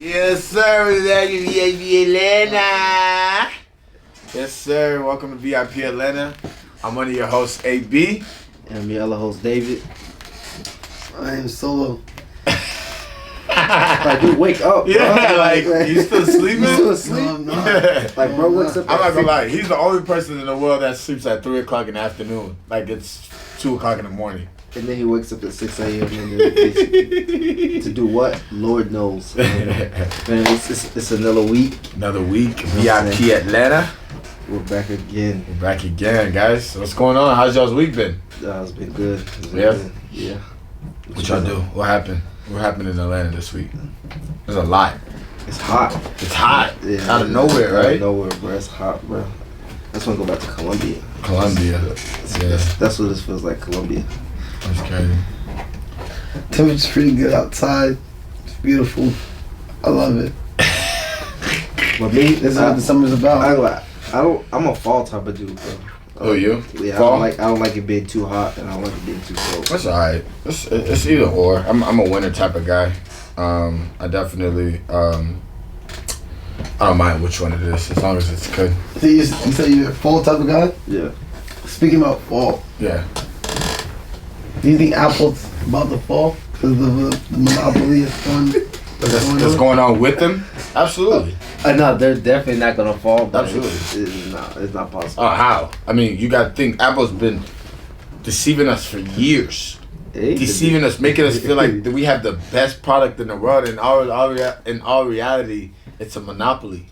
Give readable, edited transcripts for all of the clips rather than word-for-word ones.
Yes, sir. We're back in VIP Atlanta. Yes, sir. Welcome to VIP Atlanta. I'm one of your hosts, AB. And I'm your other host, David. I am solo. Like, dude, wake up, Yeah, bro. like, you still sleeping? You still asleep? No, I'm not. Like, bro, wakes up. I'm not gonna lie. He's the only person in the world that sleeps at 3 o'clock in the afternoon. Like, it's 2 o'clock in the morning. And then he wakes up at 6 a.m. and then to do what? Lord knows. Man, it's another week. Another week. VIP Atlanta. We're back again. We're back again, guys. What's going on? How's y'all's week been? It's been good. It's been Yeah? good. Yeah. What y'all do? What happened? What happened in Atlanta this week? There's a lot. It's hot. It's hot. Yeah, Out of nowhere, Out right? of nowhere, bro. It's hot, bro. I just want to go back to Colombia. Colombia. Yeah. That's what this feels like, Colombia. That's crazy. Temperature's pretty good outside. It's beautiful. I love it. But me, This is what the summer's about. I'm a fall type of dude, bro. Oh, you? Yeah, Fall? I don't like it being too hot, and I don't like it being too cold. That's alright. It's either or. I'm a winter type of guy. I definitely I don't mind which one it is as long as it's good. So you say you're a fall type of guy? Yeah. Speaking about fall, Yeah. do you think Apple's about to fall? Because of the monopoly is going That's going on with them? Absolutely. No, they're definitely not gonna fall. But Absolutely. it's not possible. Oh, how? I mean, you gotta think Apple's been deceiving us for years. Deceiving us, making us feel like that we have the best product in the world. In all reality, it's a monopoly.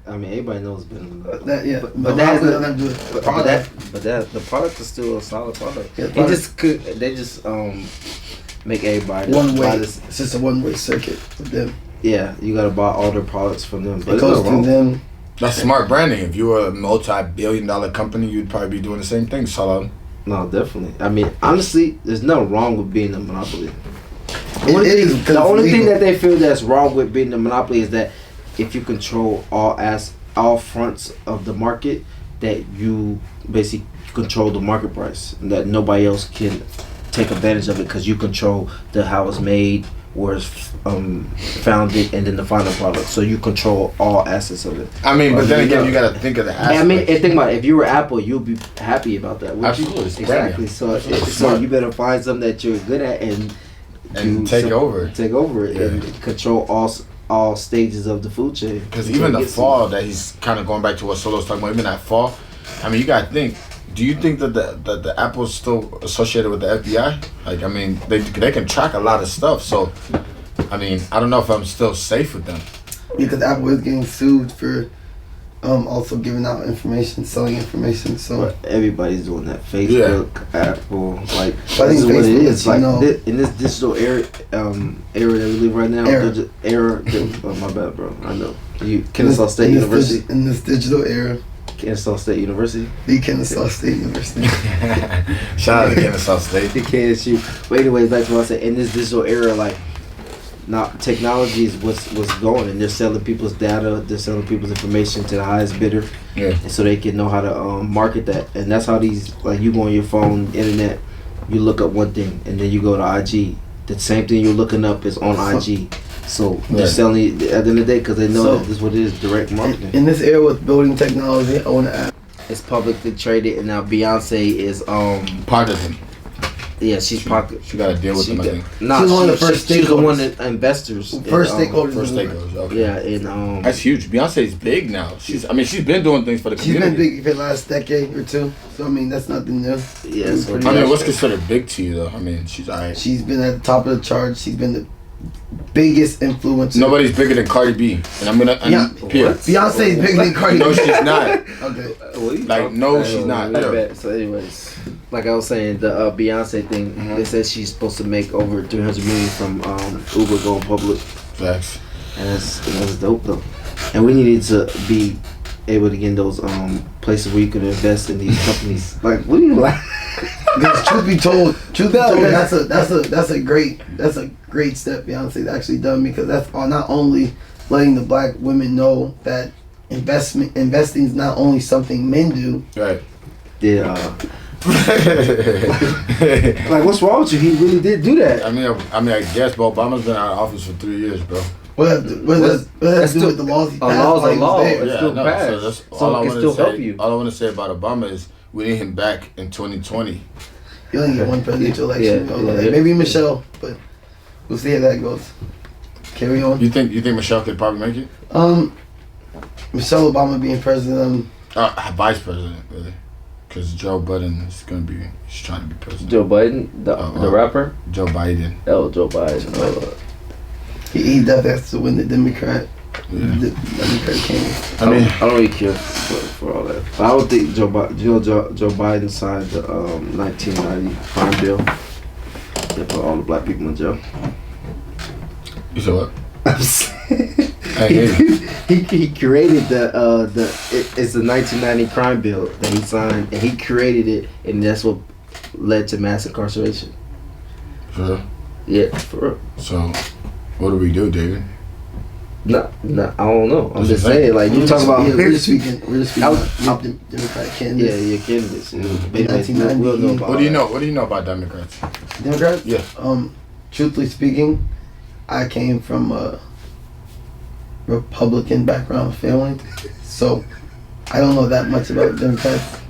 I mean, everybody knows it's been. But that has monopoly no- doesn't do it. But the product is still a solid product. Yeah, They just make everybody one way. buy this. It's just a one-way circuit with them. Yeah, you gotta buy all their products from them. But It it's goes not through wrong. them. That's smart branding. If you were a multi-billion-dollar company, you'd probably be doing the same thing. So, No, definitely. I mean, honestly, there's nothing wrong with being a monopoly. The only thing that they feel that's wrong with being a monopoly is that if you control all fronts of the market, that you basically control the market price, and that nobody else can take advantage of it because you control how it's made, where it's founded, and then the final product. So you control all assets of it. I mean, but then again, you gotta think of the aspects. I mean, and think about it. If you were Apple, you'd be happy about that. wouldn't you? Absolutely, it's Exactly. branding. So you better find something that you're good at and take over. Take over it Yeah. and control all stages of the food chain. Because even the fall that he's kind of going back to what Solo's talking about, even that fall, I mean, you gotta think. Do you think that the Apple's still associated with the FBI? Like, I mean, they can track a lot of stuff. So, I mean, I don't know if I'm still safe with them. Because Apple is getting sued for also giving out information, selling information. So But everybody's doing that. Facebook, Apple, like I this think is what it Facebook is. Like lets you know. in this digital era that we live right now, oh, my bad, bro. I know Kennesaw State University. In this digital era, Kennesaw State University. the Kennesaw State University. Shout out to Kennesaw State. The KSU. But anyway, back to what I said. In this digital era, like, now technology is what's going, and they're selling people's data, they're selling people's information to the highest bidder, Yeah. and so they can know how to market that. And that's how these, like, you go on your phone, internet, you look up one thing, and then you go to IG. The same thing you're looking up is on IG. So they're Right. selling it at the end of the day because they know So- that this is what it is, direct marketing. In this era with building technology, I want to ask. It's publicly traded, and now Beyonce is Part of them. yeah, she's popular. She got to deal with them, I think. Nah, She's one of the first she's the one stakeholders. that investors. First and, stakeholders. First stakeholders. Okay. Yeah, and That's huge. Beyonce's big now. She's been doing things for the She's community. been big for the last decade or two. So I mean, that's nothing new. Yeah, so I mean, what's considered big to you though? I mean, she's alright. She's been at the top of the charts. She's been the biggest influencer. Nobody's bigger than Cardi B, and I'm gonna Yeah. Pierre. Beyonce is bigger than Cardi. No, she's not. Okay. Like, no, she's not. My Yeah. bad. So, anyways, like I was saying, the Beyonce thing. Mhm. They said she's supposed to make over 300 million from Uber going public, Facts. and that's dope though. And we needed to be able to get in those places where you can invest in these companies. Like, what do you like? Because truth be told, that's a great step Beyonce's actually done, because that's not only letting the black women know that investing is not only something men do. Right. Yeah. Like, what's wrong with you? He really did do that. I mean, I guess, but Obama's been out of office for 3 years, bro. What does that do with the laws he passed? Laws while are he was law. there? It's still passed. So that's So all it I can want still to help say. you. All I want to say about Obama is we need him back in 2020. You only get one presidential election. Yeah. Maybe Michelle, but we'll see how that goes. Carry on. You think Michelle could probably make it? Michelle Obama being president. Vice president, really, because Joe Biden is gonna be. He's trying to be president. Joe Biden, the rapper. Joe Biden. Oh, Joe Biden. He definitely has to win the Democrat. Yeah. The Democrat candidate. I mean, I don't really care for all that. But I would think Joe Biden signed the 1990 crime bill that put all the black people in jail. you said what? I'm saying I hear you. he created it's the 1990 crime bill that he signed, and he created it, and that's what led to mass incarceration. For real? Yeah, for real. So, what do we do, David? No, I don't know. I'm What's just your saying, like you talk about. We're just speaking about Yeah, Democratic candidates. your candidates. Mm-hmm. We'll know about What do you that. know? What do you know about Democrats? Democrats? Yeah. Truthfully speaking, I came from a Republican background family, so I don't know that much about Democrats.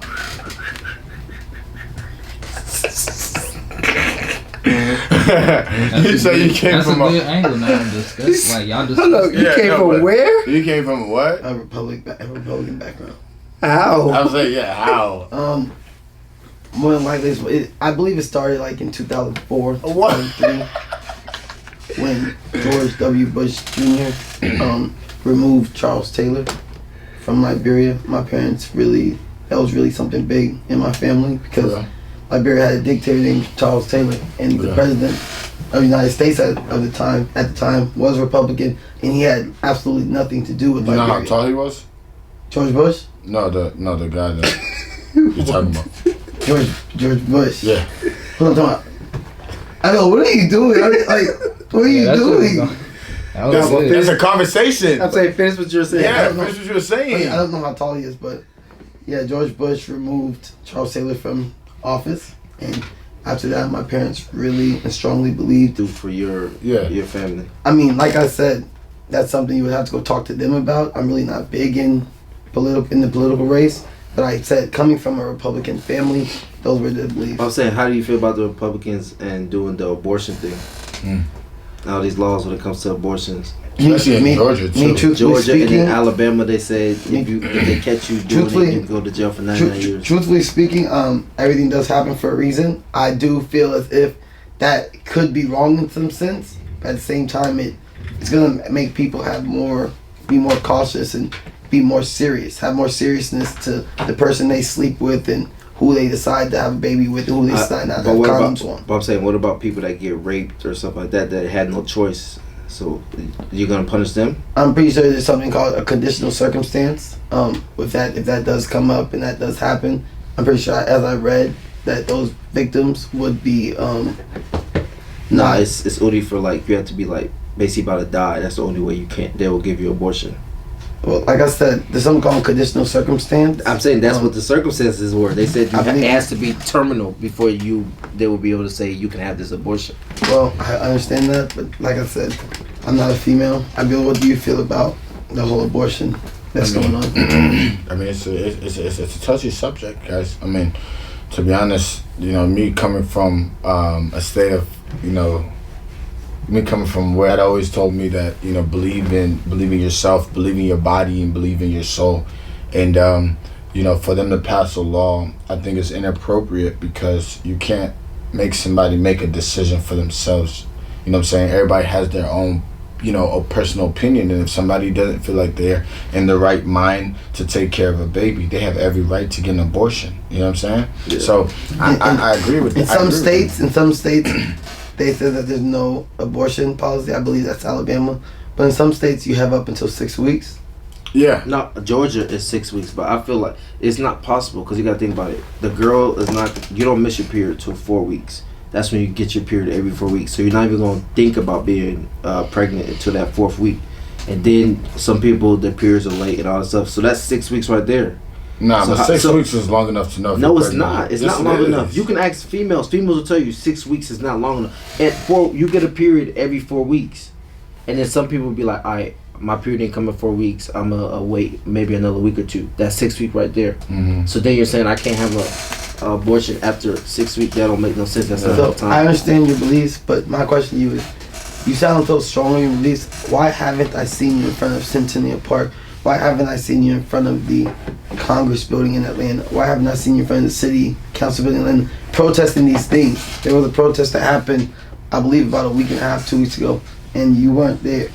You say you came That's from a good angle now to discuss. Like y'all discuss. Hello, you came from but where? You came from what? A Republican background. How? I was like, yeah, how? More than likely, I believe it started like in 2004, What? 2003, when George W. Bush Jr. Removed Charles Taylor from Liberia. My parents that was really something big in my family because Liberia had a dictator named Charles Taylor, and the president of the United States at the time was Republican, and he had absolutely nothing to do with You know Liberia. how tall he was? George Bush? No, the guy that you're talking about. George Bush. Yeah. Hold on. I know. What are you doing? What are you doing? That was good. It's a conversation. I'm saying finish what you're saying. Yeah, finish what you were saying. I don't know how tall he is, but yeah, George Bush removed Charles Taylor from office, and after that, my parents really and strongly believed. Do for your family. I mean, like I said, that's something you would have to go talk to them about. I'm really not big in the political race, but I said coming from a Republican family, those were the beliefs. I'm saying, how do you feel about the Republicans and doing the abortion thing? All these laws when it comes to abortions. Especially in Georgia, too. Georgia and in Alabama, they said if they catch you doing it, you can go to jail for 99 years. Truthfully speaking, everything does happen for a reason. I do feel as if that could be wrong in some sense, but at the same time, it's gonna make people be more cautious and be more serious, have more seriousness to the person they sleep with and who they decide to have a baby with and who they decide not to have condoms on. But I'm saying, what about people that get raped or something like that had no choice? So you're gonna punish them? I'm pretty sure there's something called a conditional circumstance. If that does come up and that does happen, I'm pretty sure, as I read, that those victims would be. It's only for like you have to be like basically about to die. That's the only way they will give you abortion. Well, like I said, there's something called conditional circumstance. I'm saying that's what the circumstances were. They said it has to be terminal before they will be able to say you can have this abortion. Well, I understand that, but like I said, I'm not a female. What do you feel about the whole abortion that's going on? I mean, it's a touchy subject, guys. I mean, to be honest, me coming from a state of, me coming from where it always told me that, believe in yourself, believe in your body, and believe in your soul. And, for them to pass a law, I think it's inappropriate because you can't make somebody make a decision for themselves. You know what I'm saying? Everybody has their own, a personal opinion. And if somebody doesn't feel like they're in the right mind to take care of a baby, they have every right to get an abortion. You know what I'm saying? Yeah. So I agree with that. In some states, they said that there's no abortion policy. I believe that's Alabama. But in some states, you have up until 6 weeks. Yeah. No, Georgia is 6 weeks, but I feel like it's not possible because you got to think about it. The girl is not, you don't miss your period till 4 weeks. That's when you get your period every 4 weeks. So you're not even going to think about being pregnant until that 4th week. And then some people, their periods are late and all that stuff. So that's 6 weeks right there. Nah, but 6 weeks is long enough to know if No, you're it's not. It's not long enough. You can ask females. Females will tell you 6 weeks is not long enough. You get a period every 4 weeks. And then some people be like, all right, my period didn't come in 4 weeks. I'm gonna wait maybe another week or two. That's 6 weeks right there. Mm-hmm. So then you're saying I can't have a abortion after 6 weeks? That don't make no sense. That's not So enough time. I understand your beliefs, but my question to you is, you sound so strong in your beliefs. Why haven't I seen you in front of Centennial Park? Why haven't I seen you in front of the Congress building in Atlanta? Why haven't I seen you in front of the city council building in Atlanta protesting these things? There was a protest that happened, I believe, about a week and a half, 2 weeks ago, and you weren't there.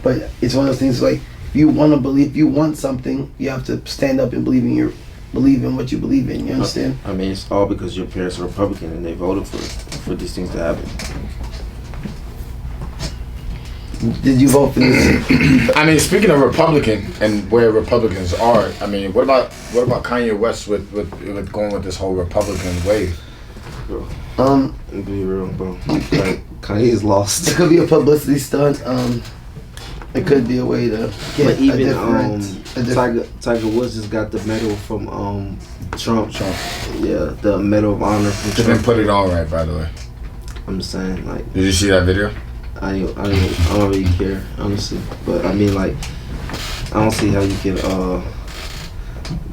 But it's one of those things like, if you want to believe, if you want something, you have to stand up and believe in what you believe in. You understand? I mean, it's all because your parents are Republican and they voted for these things to happen. Did you vote for this? I mean, speaking of Republican and where Republicans are, I mean, what about Kanye West with going with this whole Republican wave? Bro, be real, bro. Like, Kanye's lost. It could be a publicity stunt. It could be a way to get But even a different. Tiger Woods just got the medal from Trump. Yeah, the Medal of Honor from They didn't Trump. put it on right, by the way. I'm just saying, like, Did you see that video? I don't really care, honestly. But I mean, like, I don't see how you can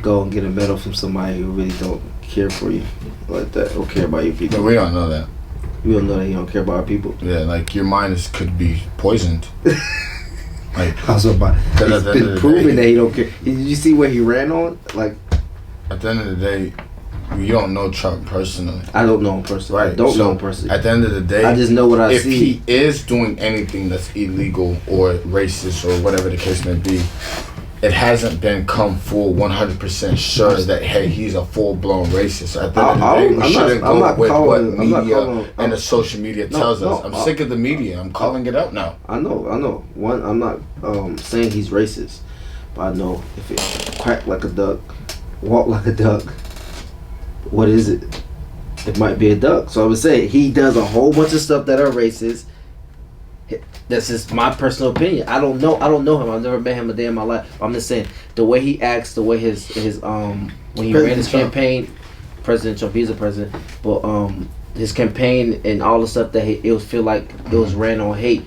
go and get a medal from somebody who really don't care for you like that or care about your people. But we don't know that. We don't know that he don't care about our people. Yeah, like your mind could be poisoned. Like, Also, about Because at it's the end been of the proven day- that he don't care. Did you see where he ran on? Like, at the end of the day, you don't know Trump personally. I don't know him personally. I Right, don't so know him personally. At the end of the day, I just know what I if see. he is doing anything that's illegal or racist or whatever the case may be, it hasn't been come full 100% sure that, hey, he's a full-blown racist. So at the end of the day, we shouldn't I'm go not with calling- what I'm not media calling- and the social media No, tells no, us. I'm sick of the media. I'm calling it out now. I know. One, I'm not saying he's racist, but I know if it quack like a duck, walk like a duck, what is it? It might be a duck. So I would say he does a whole bunch of stuff that are racist. That's just my personal opinion. I don't know him. I've never met him a day in my life. I'm just saying the way he acts, the way his when he ran his Trump. campaign, President Trump, he's a president, but his campaign and all the stuff that it was feel like it was ran on hate.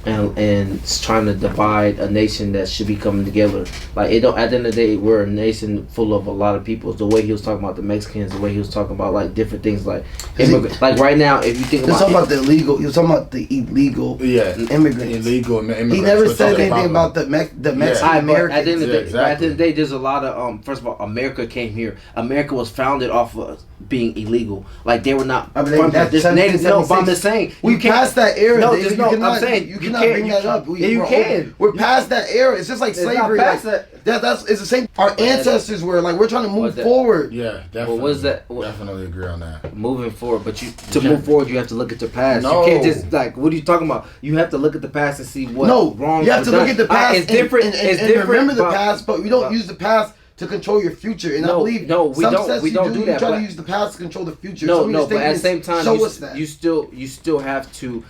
And it's trying to divide a nation that should be coming together. Like, it don't. At the end of the day, we're a nation full of a lot of people. The way he was talking about the Mexicans, the way he was talking about like different things, like immigrant. Like right now, if you think He was about talking about the illegal. He was talking about the illegal Yeah, immigrants. illegal immigrants. He never which said is a anything problem. about the Mexican But Americans. at the end of the Yeah, day, exactly. at the end of the day, there's a lot of first of all, America came here. America was founded off of being illegal. Like, they were not. I mean, that's this native, no, but I'm 1776. just saying We you can't- passed that era. No, David. just You no. cannot- I'm saying you cannot bring that up. Yeah, you can. We're past that era. It's just like It's not slavery. past Like, that's it's the same. Our ancestors were like, we're trying to move that- forward. Yeah, definitely. Well, what is that? What- Definitely agree on that. Moving forward, but to move forward, you have to look at the past. No. You can't just like, what are you talking about? You have to look at the past and see what No, wrong. you have to look at the past. It's different. And It's different. remember the but- past, but we don't use the past to control your future. And I No, believe no, we some don't- sets we you don't do You that, try but- to use the past to control the future. No, Some of your no, but at the same statements time, show us that. you still have to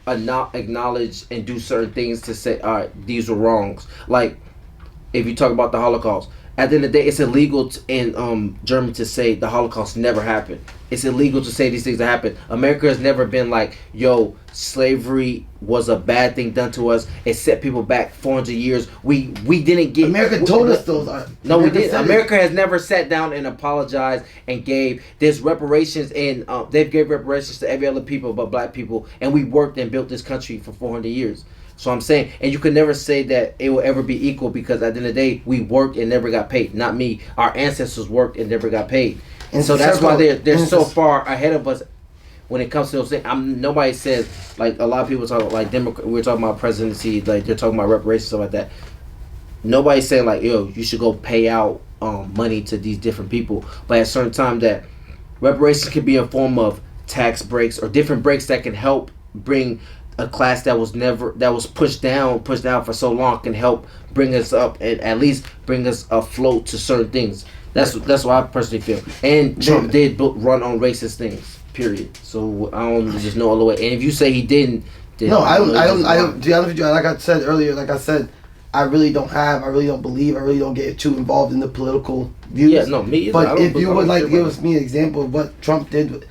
acknowledge and do certain things to say, all right, these were wrongs. Like, if you talk about the Holocaust, at the end of the day, it's illegal in Germany to say the Holocaust never happened. It's illegal to say these things that happened. America has never been like, yo, slavery was a bad thing done to us. It set people back 400 years. We didn't get. America told us those. No, we America did. said it. America has never sat down and apologized and gave. There's reparations, and they've gave reparations to every other people but black people, and we worked and built this country for 400 years. So I'm saying, and you could never say that it will ever be equal, because at the end of the day, we worked and never got paid. Not me. Our ancestors worked and never got paid. And so that's why they're so far ahead of us when it comes to those things. Nobody says, like, a lot of people talk like Democrat. We're talking about presidency, like they're talking about reparations, stuff like that. Nobody's saying like, yo, you should go pay out money to these different people. But at a certain time, that reparations can be a form of tax breaks or different breaks that can help bring a class that was pushed down for so long, can help bring us up and at least bring us afloat to certain things. That's what I personally feel. And Trump did run on racist things. Period. So I don't just know all the way. And if you say he didn't, then No, I don't. know To be honest with you, like I said earlier, I really don't believe, I really don't get too involved in the political views. Yeah, no, me either. I But don't if you I would don't like care to give about us me an example of what Trump did,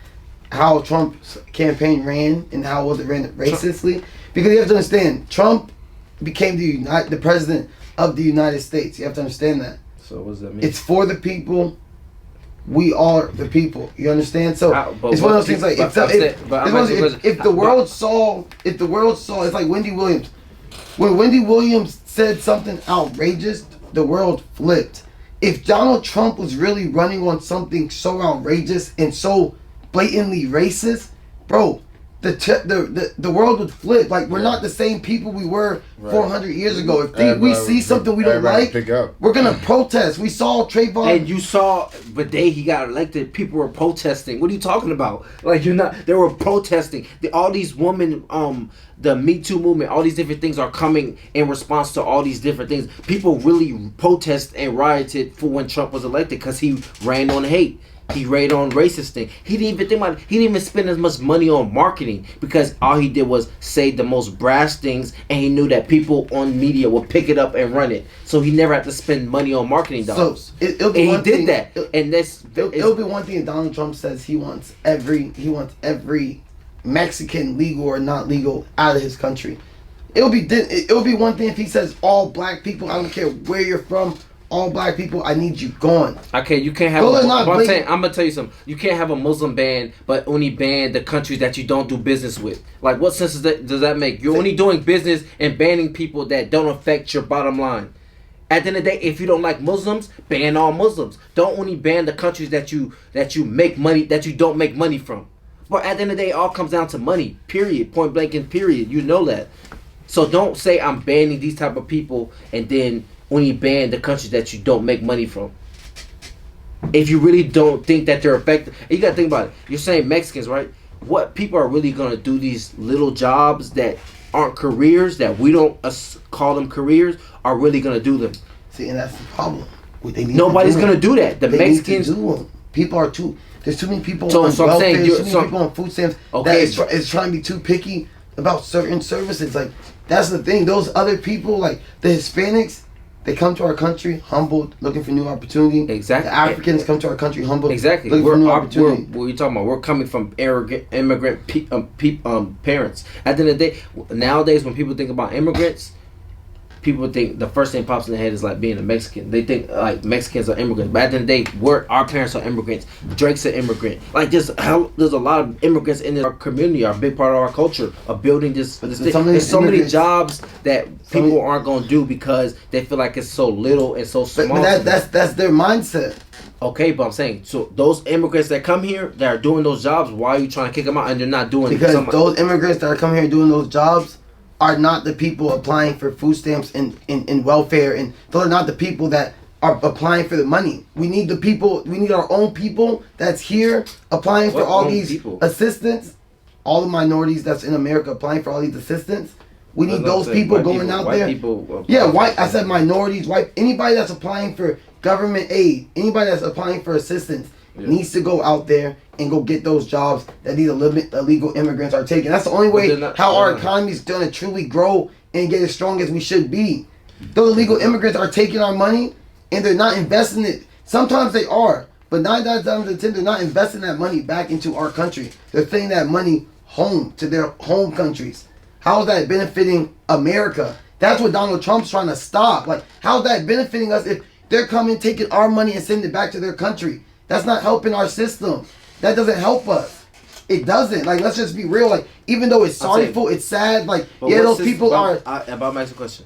how Trump's campaign ran, and how was it ran racistly, Because you have to understand, Trump became the president of the United States. You have to understand that. So what does that mean? It's for the people. We are the people. You understand? So it's one of those things like if the world saw, it's like Wendy Williams. When Wendy Williams said something outrageous, the world flipped. If Donald Trump was really running on something so outrageous and so blatantly racist, bro, the world would flip. Like, we're not the same people we were 400 years ago. If we see something we don't like, we're gonna protest. We saw Trayvon. And you saw the day he got elected, people were protesting. What are you talking about? Like, they were protesting. All these women, the Me Too movement, all these different things are coming in response to all these different things. People really protest and rioted for when Trump was elected because he ran on hate. He ran on racist thing. He didn't even think about it. He didn't even spend as much money on marketing because all he did was say the most brash things, and he knew that people on media would pick it up and run it. So he never had to spend money on marketing dollars. So it'll be and he did that. And it'll be one thing. Donald Trump says he wants every Mexican, legal or not legal, out of his country. It'll be one thing if he says all black people. I don't care where you're from. All black people, I need you gone. Okay, you can't have. I'm gonna tell you something. You can't have a Muslim ban, but only ban the countries that you don't do business with. Like, what sense does that make? You're only doing business and banning people that don't affect your bottom line. At the end of the day, if you don't like Muslims, ban all Muslims. Don't only ban the countries that you make money that you don't make money from. But at the end of the day, it all comes down to money. Period. Point blank and period. You know that. So don't say I'm banning these type of people and then only ban the countries that you don't make money from. If you really don't think that they're effective, you gotta think about it. You're saying Mexicans, right? What people are really gonna do these little jobs that aren't careers, that we don't call them careers, are really gonna do them. See, and that's the problem. Nobody's gonna do that. The Mexicans. People are too. There's too many people on welfare. I'm saying, there's too many people on food stamps. Okay, that is trying to be too picky about certain services. Like, that's the thing. Those other people, like the Hispanics, they come to our country humbled, looking for new opportunity. Exactly. The Africans come to our country humbled, exactly, looking for new opportunity. What are you talking about? We're coming from arrogant immigrant parents. At the end of the day, nowadays when people think about immigrants, people think the first thing pops in their head is like being a Mexican. They think like Mexicans are immigrants. But at the end of the day, our parents are immigrants. Drake's an immigrant. Like, there's a lot of immigrants in our community, are a big part of our culture, of building this thing. There's so many jobs that people aren't going to do because they feel like it's so little and so small. But that's their mindset. Okay, but I'm saying, so those immigrants that come here that are doing those jobs, why are you trying to kick them out and they're not doing it? Because those immigrants that are coming here doing those jobs are not the people applying for food stamps and welfare, and those are not the people that are applying for the money. We need our own people that's here applying for all these assistance, all the minorities that's in America applying for all these assistance. We need those people going out there. Yeah, white. I said minorities, white. Anybody that's applying for government aid, anybody that's applying for assistance needs to go out there and go get those jobs that these illegal immigrants are taking. That's the only way how our economy is going to truly grow and get as strong as we should be. Those illegal immigrants are taking our money and they're not investing it. Sometimes they are, but 9 times out of 10, they're not investing that money back into our country. They're sending that money home to their home countries. How is that benefiting America? That's what Donald Trump's trying to stop. Like, how's that benefiting us if they're coming, taking our money and sending it back to their country? That's not helping our system. That doesn't help us. It doesn't. Like, let's just be real. Like, even though it's sorrowful, it's sad. Like, yeah, those people are. About my question.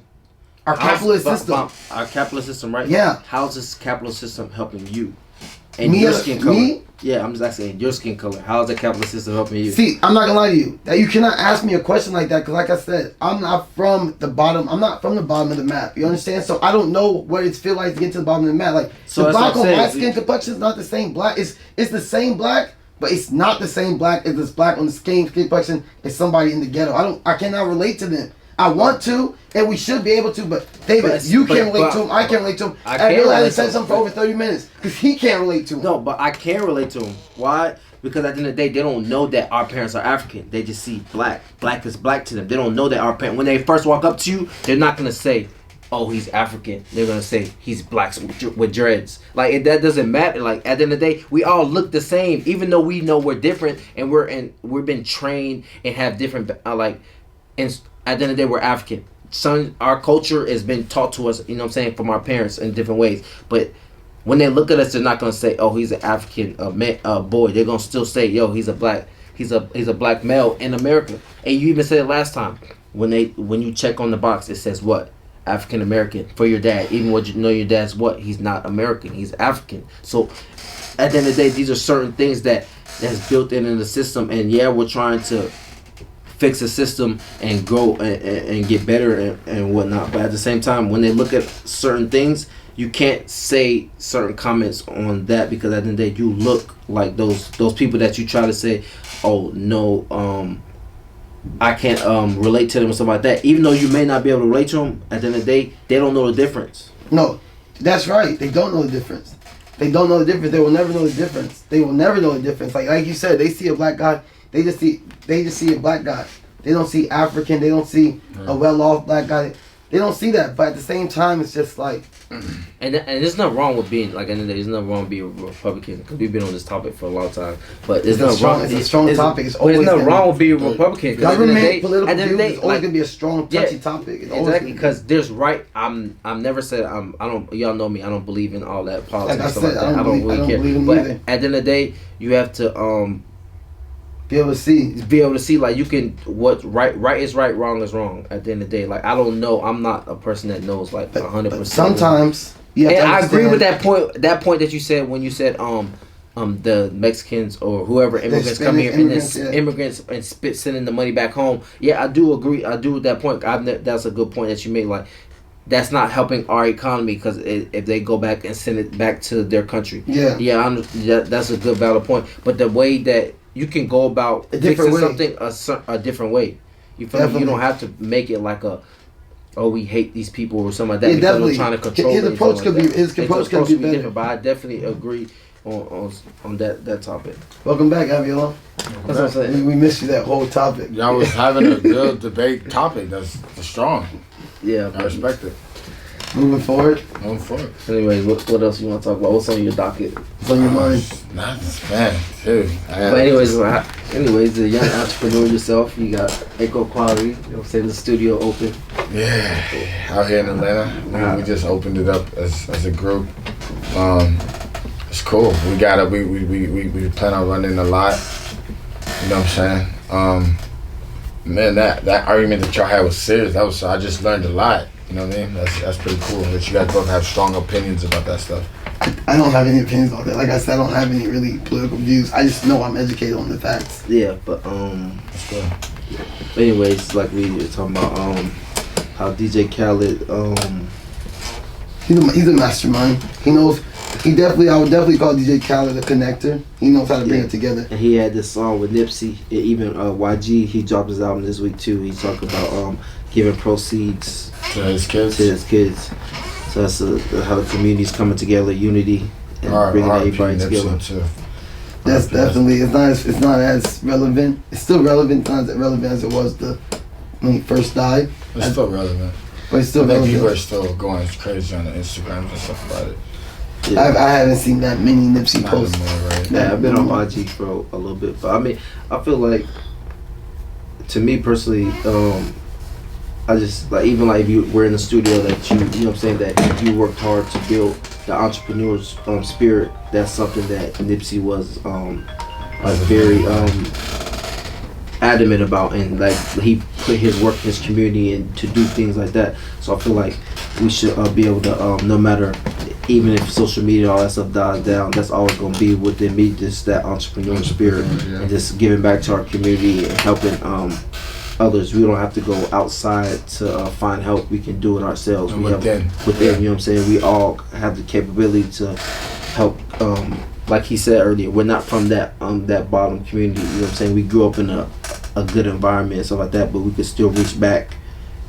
Our capitalist system. Our capitalist system, right? Yeah. How's this capitalist system helping you? And your skin color. Me? Yeah, I'm just asking your skin color. How's the capitalist system helping you? See, I'm not gonna lie to you. That you cannot ask me a question like that because, like I said, I'm not from the bottom. I'm not from the bottom of the map. You understand? So I don't know what it feels like to get to the bottom of the map. Like, so the black on white skin complexion is not the same black. It's the same black, but it's not the same black as this black on the skin complexion as somebody in the ghetto. I cannot relate to them. I want to, and we should be able to, but David, you can't relate to him. I can't relate to him. I really had to say something for over 30 minutes because he can't relate to him. No, but I can relate to him. Why? Because at the end of the day, they don't know that our parents are African. They just see black. Black is black to them. They don't know that our parents, when they first walk up to you, they're not going to say, oh, he's African. They're going to say, he's black with dreads. Like, that doesn't matter. Like, at the end of the day, we all look the same, even though we know we're different and we've been trained and have different, at the end of the day, we're African. Our culture has been taught to us, you know what I'm saying, from our parents in different ways. But when they look at us, they're not gonna say, "Oh, he's an African boy." They're gonna still say, "Yo, he's a black male in America." And you even said it last time when you check on the box, it says what? African American for your dad. Even when you know your dad's what? He's not American. He's African. So at the end of the day, these are certain things that's built in the system. And yeah, we're trying to fix the system and grow and get better and whatnot. But at the same time, when they look at certain things, you can't say certain comments on that, because at the end of the day, you look like those people that you try to say, oh no, I can't relate to them or something like that. Even though you may not be able to relate to them, at the end of the day, they don't know the difference. No, that's right. They don't know the difference. They don't know the difference. They will never know the difference. They will never know the difference. Like you said, they see a black guy. They just see a black guy. They don't see African. They don't see a well-off black guy. They don't see that. But at the same time, it's just like. And there's nothing wrong with being, like, there's nothing wrong with being a Republican, because we've been on this topic for a long time. But there's nothing wrong. It's a strong topic. There's nothing wrong with being a Republican. Government, political views is always gonna be a strong, touchy topic. Exactly, because there's right. I'm never said I don't. Y'all know me. I don't believe in all that politics. Like I stuff said, like that. I don't really care. But either. at the end of the day, you have to be able to see like, you can, what right is right, wrong is wrong. At the end of the day, like, I don't know. I'm not a person that knows like 100%. Sometimes you have to I agree with that point. That point that you said when you said the Mexicans or whoever immigrants come here immigrants and sending the money back home. Yeah, I do agree. I do with that point. That's a good point that you made. Like, that's not helping our economy, because if they go back and send it back to their country. That's a good valid point. But the way that you can go about fixing something a different way. You feel me? You don't have to make it like we hate these people or something like that, because they're trying to control. His approach could be better. Different, but I definitely agree on that topic. Welcome back, Aviola. That's what I'm saying. We missed you that whole topic. Y'all was having a good debate topic. That's strong. Yeah, I respect it. Moving forward. Anyways, what else you want to talk about? What's on your docket? What's on your mind? Nothing, man. Dude. But anyways, the young entrepreneur yourself, you got Echo Quality. You know what I'm saying? The studio open. Yeah, out here in Atlanta. We just opened it up as a group. It's cool. We plan on running a lot. You know what I'm saying? Man, that argument that y'all had was serious. I just learned a lot. You know what I mean? That's pretty cool that you guys both have strong opinions about that stuff. I don't have any opinions about that. Like I said, I don't have any really political views. I just know I'm educated on the facts. Yeah, but That's good. anyways, like we were talking about how DJ Khaled he's a mastermind. He knows. I would definitely call DJ Khaled a connector. He knows how to bring it together. And he had this song with Nipsey. Even YG, he dropped his album this week too. He talked about giving proceeds to his kids. So that's how the community's coming together, unity, and bringing everybody together. Too. That's definitely. It's not as relevant. It's still relevant. Not as relevant as it was when he first died. It's still relevant. But it's still relevant. People are still going crazy on the Instagrams and stuff about it. Yeah. I haven't seen that many Nipsey posts. Right? Yeah, I've been on YG for a little bit, but I mean, I feel like, to me personally, I just like, even like if you were in the studio, that you know what I'm saying, that you worked hard to build the entrepreneur's spirit. That's something that Nipsey was like very adamant about, and like he put his work in his community and to do things like that. So I feel like we should be able to, no matter, even if social media and all that stuff dies down, that's always going to be within me, just that entrepreneurial spirit, and just giving back to our community and helping others. We don't have to go outside to find help. We can do it ourselves. We within, you know what I'm saying? We all have the capability to help. Like he said earlier, we're not from that bottom community. You know what I'm saying? We grew up in a good environment and stuff like that, but we could still reach back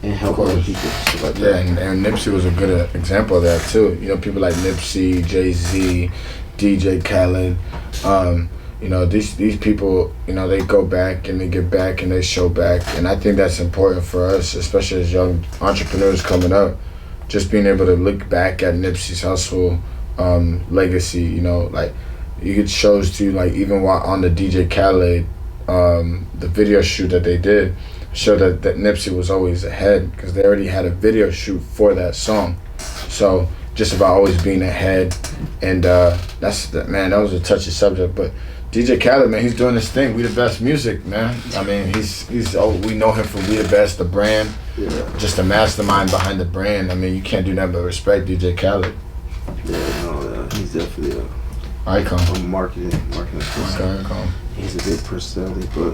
and help other people. Stuff like that. And Nipsey was a good example of that too. You know, people like Nipsey, Jay-Z, DJ Khaled. You know, these people, you know, they go back and they get back and they show back. And I think that's important for us, especially as young entrepreneurs coming up. Just being able to look back at Nipsey's hustle, legacy, you know, like it shows to, like, even while on the DJ Khaled, the video shoot that they did, showed that Nipsey was always ahead because they already had a video shoot for that song. So just about always being ahead, and that was a touchy subject. But DJ Khaled, man, he's doing his thing. We the best music, man. I mean, we know him from We the Best, the brand, just the mastermind behind the brand. I mean, you can't do nothing but respect DJ Khaled. He's definitely a icon. Marketing person. Icon. He's a big personality, but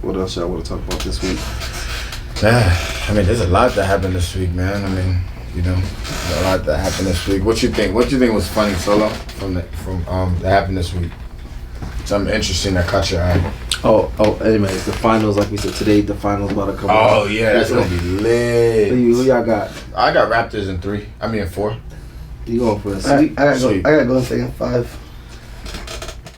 What else y'all want to talk about this week? I mean, there's a lot that happened this week, man. I mean, there's a lot that happened this week. What you think? What you think was funny, Solo, from that happened this week? Something interesting that caught your eye. Anyways, the finals, like we said today, the finals about to come out. Oh yeah, that's gonna be lit. Who y'all got? I got Raptors in 4. You going for a I sweep? gotta go in 5.